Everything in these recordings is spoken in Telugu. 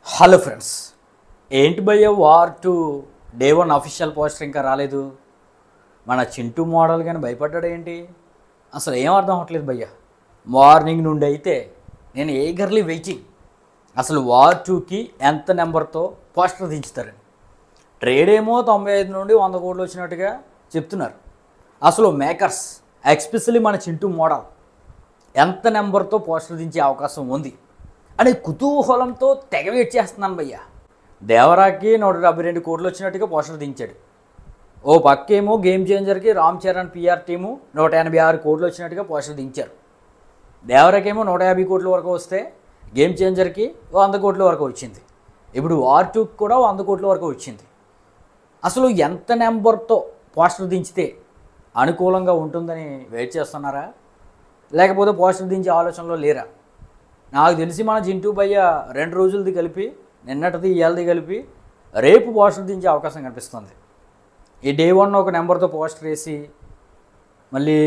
హలో ఫ్రెండ్స్, ఏంటి భయ్య వార్ 2 డే 1 అఫీషియల్ పోస్టర్ ఇంకా రాలేదు. మన చింటూ మోడల్ కానీ భయపడ్డాడు ఏంటి? అసలు ఏం అర్థం అవ్వట్లేదు భయ్య. మార్నింగ్ నుండి అయితే నేను ఈగర్లీ వెయిటింగ్ అసలు వార్ 2కి ఎంత నెంబర్తో పోస్టర్ దించుతారని. ట్రేడ్ ఏమో 95 నుండి 100 కోట్లు వచ్చినట్టుగా చెప్తున్నారు. అసలు మేకర్స్ ఎస్పెషల్లీ మన చింటూ మోడల్ ఎంత నెంబర్తో పోస్టర్ దించే అవకాశం ఉంది అని కుతూహలంతో తెగ వెయిట్ చేస్తున్నాను భయ్య. దేవరాకి 172 కోట్లు వచ్చినట్టుగా పోస్టర్ దించాడు. ఓ పక్కేమో గేమ్ చేంజర్కి రామ్ చరణ్ పిఆర్ టీము 186 కోట్లు వచ్చినట్టుగా పోస్టర్ దించారు. దేవరాకేమో 150 కోట్ల వరకు వస్తే గేమ్ చేంజర్కి 100 కోట్ల వరకు వచ్చింది. ఇప్పుడు వార్ 2కి కూడా 100 కోట్ల వరకు వచ్చింది. అసలు ఎంత నెంబర్తో పోస్టర్ దించితే అనుకూలంగా ఉంటుందని వెయిట్ చేస్తున్నారా, లేకపోతే పోస్టర్ దించే ఆలోచనలో లేరా? నాకు తెలిసి మన జింటూ భయ్య 2 రోజులది కలిపి నిన్నటిది ఇవాళది కలిపి రేపు పోస్టర్ దించే అవకాశం కనిపిస్తుంది. ఈ డే 1 ఒక నెంబర్తో పోస్టర్ వేసి మళ్ళీ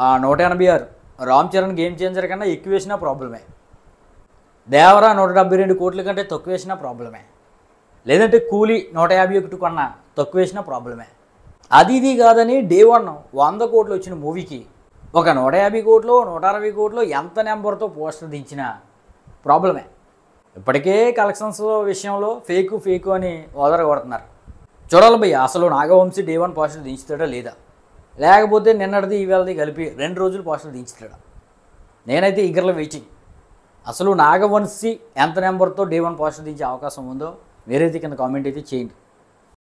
ఆ 186 రామ్ చరణ్ గేమ్ చేంజర్ కన్నా ఎక్కువ వేసినా ప్రాబ్లమే, దేవరా 172 కోట్ల కంటే తక్కువ వేసినా ప్రాబ్లమే, లేదంటే కూలీ 151 కన్నా తక్కువ వేసినా ప్రాబ్లమే. అది ఇది కాదని డే 1 100 కోట్లు వచ్చిన మూవీకి ఒక 150 కోట్లు 160 కోట్లు ఎంత నెంబర్తో పోస్టర్ దించినా ప్రాబ్లమే. ఇప్పటికే కలెక్షన్స్ విషయంలో ఫేకు అని కొడుతున్నారు. చూడాలి భయ్య, అసలు నాగవంశీ డే 1 పోస్టర్ దించుతాడా లేదా, లేకపోతే నిన్నటిది ఇవాళది కలిపి 2 రోజులు పోస్టర్ దించుతాడా? నేనైతే ఈగర్లో వెయిటింగ్. అసలు నాగవంశీ ఎంత నెంబర్తో డే 1 పోస్టర్ దించే అవకాశం ఉందో మీరైతే కింద కామెంట్ అయితే చేయండి.